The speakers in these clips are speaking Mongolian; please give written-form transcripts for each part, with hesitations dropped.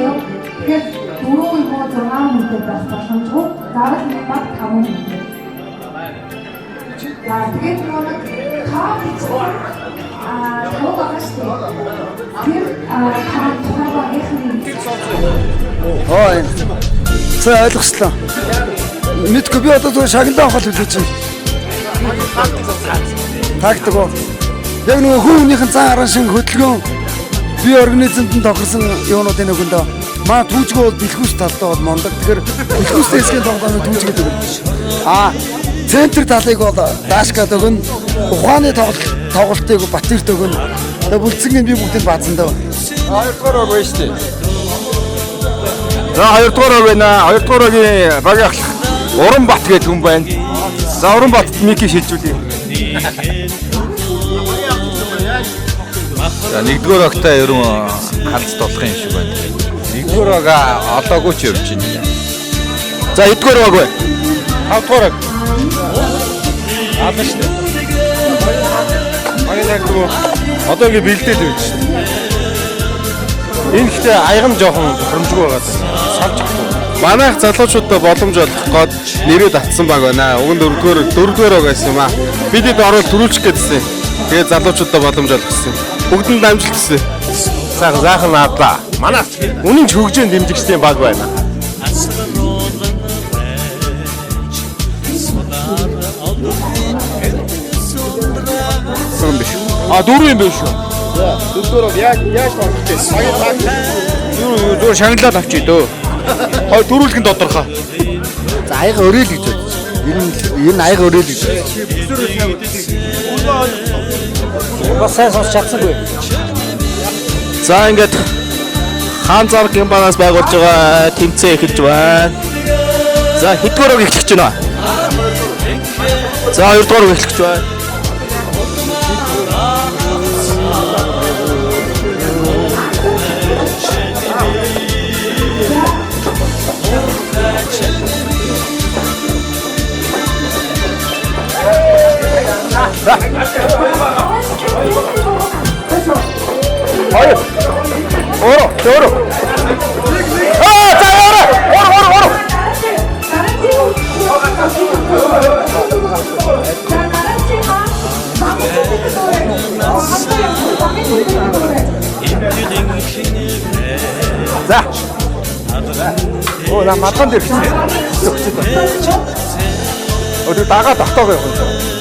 болчихлоо. Тэгэхээр 4 юм уу 6 хүнтэй байх боломжгүй. Заавал нэг баг 5 хүнтэй. За тэгээд нэг тав багш тэр тухайн багийнхны за ойлгослоо. Мэдгүй би одоо зөв шагналаа авах хэлж чинь. Тактик уу. Яг нэг хүмүүнийхэн цан аран шиг хөдөлгөөн би организмд нь тохирсон юунуудын нөгөндөө маа түүжгөө бол бэлхүүс талтай бол мондог. Тэгэхээр бэлхүүс дэсгийн тоглоомыг түүж гэдэг юм. Центр талыг бол даашгаад өгнө. Ухааны тоглолтыг Батэрт өгнө. Тэгээ бүлцэнгийн би бүгдийг баазандаа. 2 дугаар баг байна шүү дээ. За 2 дугаар баг байна. 2 дугаар багийн багийн ахлах Уранбат гэдэг хүн байна. За Уранбатд микийг шилжүүлье. За 1-р багтаа ерөн ханц толох юм шиг байна. 1-р бага олоогүй ч явж байна. За 2-р баг бай. 5-р баг. Аална шүү дээ. Багийн тагтгүй одоо ингэ бэлдээд байна шүү дээ. Энэ ихтэй аягам жоохон хөрөмжгүй байгаа. Салчихгүй. Манайх залуучуудаа боломж олох гээд нэрээ татсан баг байна. Уг нь 4-р баг байсан юм аа. Бидэд орол төрүүлчих гэдсэн. Тэгээд залуучуудаа боломж олох гэсэн. Бүгдэнд амжилт хүсье. Заахан надлаа. Манай үнэн ч хөгжөөнд дэмжигчдийн баг байна. Сон биш. 4 юм биш үү? За 4-р яаж тоглохтэй? Юу шагналаад авчий дөө. Хой дөрүүлэхэд тодорхой. За аяга өрөөл гэж бодчих. Энэ аяга өрөөл гэж. Бас сайн сонсч чадсангүй. За ингээд хаан зар гимбанаас байгуулж байгаа тэмцээн эхэлж байна. За хэдгээр үг эхлэж байна. За 2-р үг эхлэж байна. Hayır. Oru, doğru. Oru. За. Оо, на матан дээр чи. Өдөр дагаа тогтоогоо явах юм.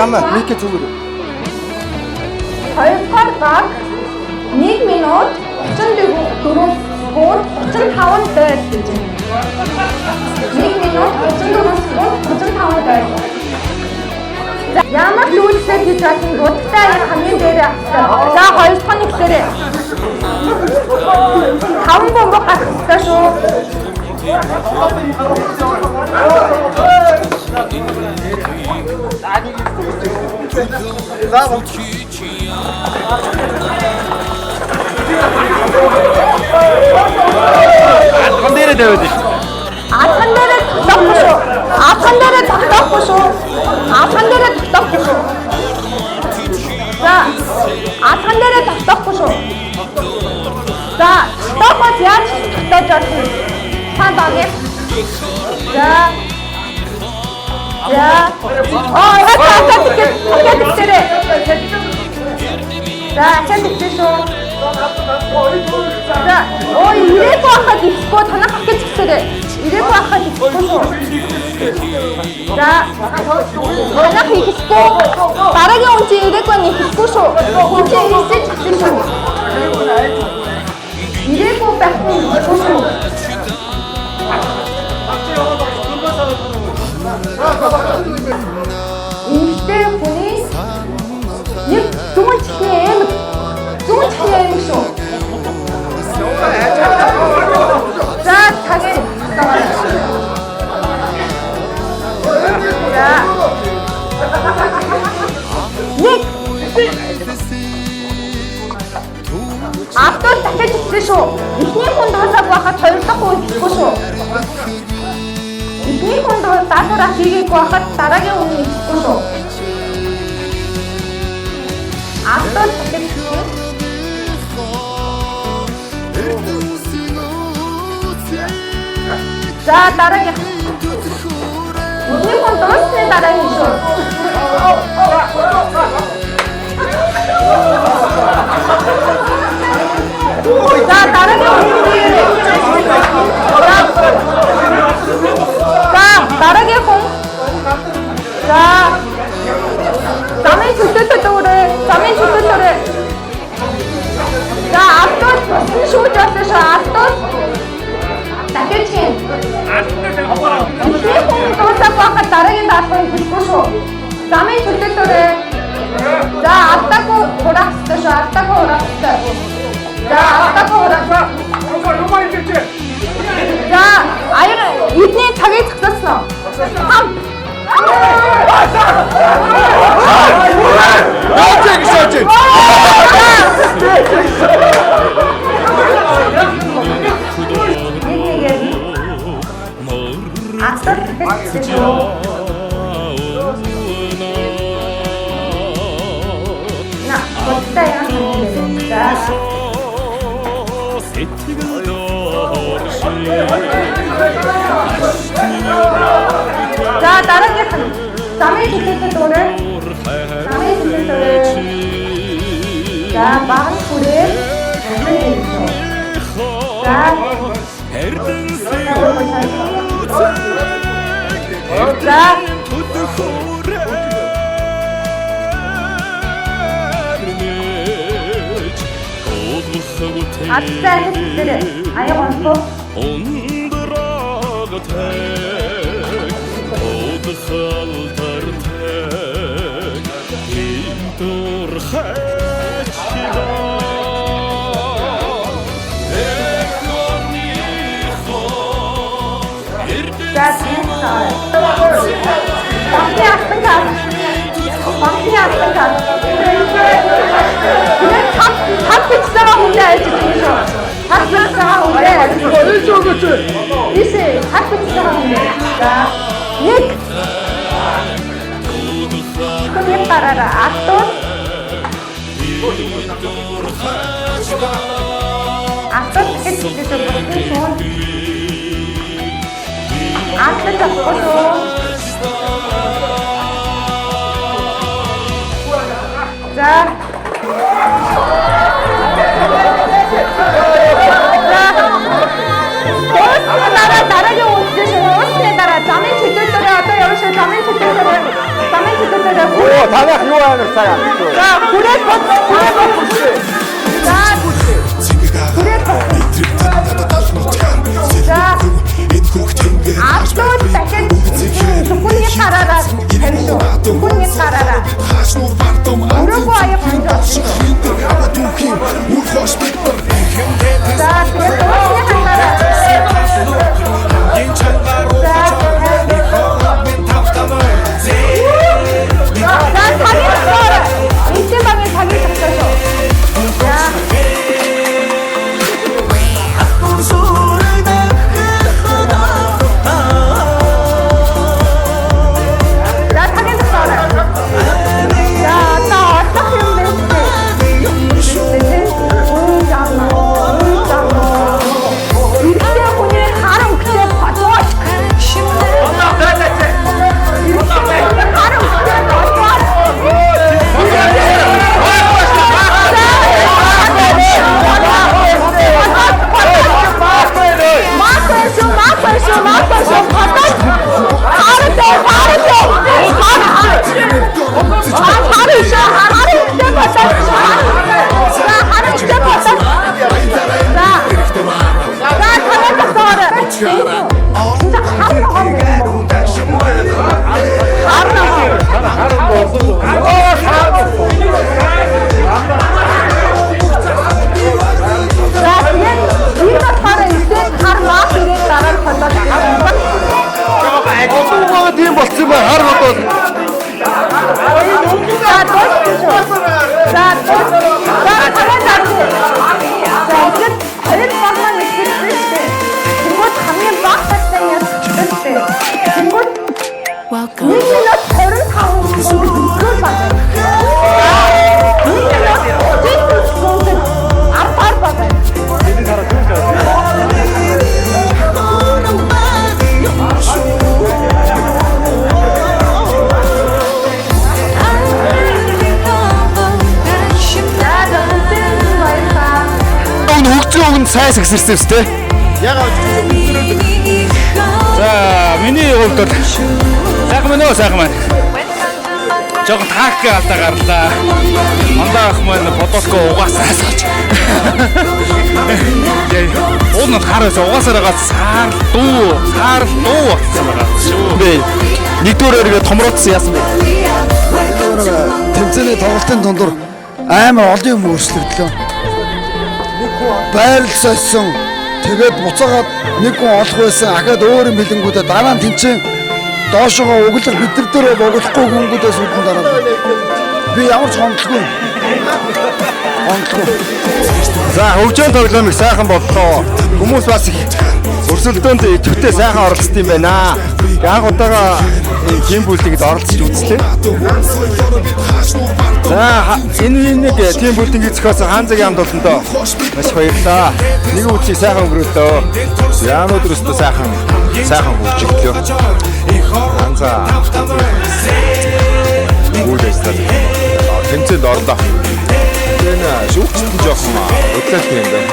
Замаа микээ зүгээрээ. 2-р баг 1 минут 34 секунд 35 дойд гэж байна. 1 минут 34 секунд 35 дойд. За ямар ч үйлчлэл хийж чадсан удаатай хамгийн дээр авсан. За 2 дахь нь ихлээрээ 5 бомб гарах хэрэгтэй шүү. Атхан дээрээ тавиад шүү. Атхан дээрээ тогтоохгүй шүү. Атхан дээрээ тогтоохгүй шүү. Атхан дээрээ тогтоохгүй шүү. За атхан дээрээ тогтоохгүй шүү. За тогтооход яаж тогтоож чадах вэ? Та багийн. За За. За, хэн тэгсэн шүү. За, ирээгүй байхад ихгүй танах ах гэж хэлсээрээ. Ирээгүй байхад ихгүй шүү. За, танах ихгүй. Дараагийн хүн чинь ирээгүй нь ихгүй шүү. Хүн чинь ирсэж хэлсэн шүү. Ирээгүй байх нь ихгүй шүү. Инжтэй хүнээс нэг зүүнчний шүү. За тагийн. За. Нэг. Автор дахиж хэлсэн шүү. Эхний хүн дуусах байхад хоёр дахь хүн хэлэхгүй шүү. Эхний хүн даасаараа хийгээгүй байхад дараагийн хүн хэлэхгүй шүү. Автор дахиж хэлсэн. За дараагийн. Эхний хүн дуусны дараагийн шүү. За дараагийн хүн. За дараагийн хүн. За. Замын чөлөөтэй. За автор шүүж явсан шүү. Автор дахиж хийн. Эхний хүн дуусах байхад дараагийн даалгаврыг хэлэхгүй шүү. Замын чөлөөтэй. За автагүй хураахтай шүү. За автагүй хураах. За аяр эдний цагийг зогсоосон. Хам. За дараагийнх нь замын төлөвлөлт өөрөө. За багын хүрээ. За Аттай хэлээ. Аяа онцгой. Танах юу амар цагаан. За хүрээд бод. 25 байна. Хөгжөөнд сайн сагсэрсэн юм те. За миний хувьд бол сайхан мөн үү сайхан маань. Жог таак алдаа гарлаа. Мандаа ах маань бодолко угаасаа сууж. Уун хараас угаасаараа саар дуу болсон байгаа шүү. Бэ. Нэгдүгээр эргээ томроодсон яасан бэ? Тэмцээний тоглолтын дундуур амар олон юм өөрчлөгдлөө. Байрал сойсон. Тэгээд буцаагаад нэг хүн олох байсан. Ахаад өөр юм бэлэнгүүдээ дараа нь тэнцэн доошогоо углах бид нар дээр богдохгүй хүнгүүдээс үдэн дараа. Би ямар ч хондлогүй. За хөгжөөн тоглоомыг сайхан боллоо. Хүмүүс бас их өрсөлдөөнд идэвхтэй сайхан оролцсон юм байна. Анх удаага тим бүлдингд оролцож үзлээ. За энэ нэг тим бүлдингийн зохиосон Ханзагийн хамт олондоо маш баярлалаа. Нэг үчиг сайхан өнгөрөөлөө. Яанууд өстө сайхан хөгжиглөө. Ханза. Үлээстэй. Тэмцээнд орлоо. Энэ шүүгчтэн жоохон өглөөлт юм байна.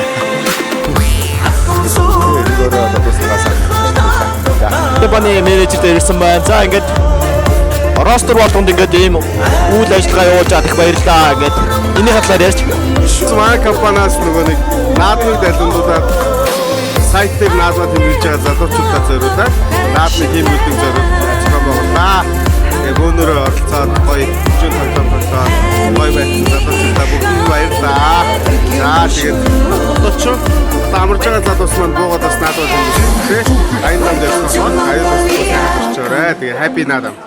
Тэбаны менежер дээрсэн байна. За ингээд ростер болгонд ингээд ийм үйл ажиллагаа явуулж чадах баярлалаа. Ингээд энэний хатлаар ярьж. Манай компаниас нөгөө нэг наадмын далиндуудаар сайт дээр наадмаа тэмдэглэж байгаа залуучуудаа зориулаад наадмын хийм бүлэг зориулж ажиллагаа байгууллаа. Яг өнөөдөр оролцоод гоё хөгжин тоглоомлоо. Гоё байсан залуучуудаа бүгд баярлалаа. За тэгээд одоо ч амарч байгаа залуус маань буугаад бас наадмаа тэмдэглэж. Аян нам дээр сонсоод аян бас бүгд хамтарч байгаа. Тэгээ happy наадам.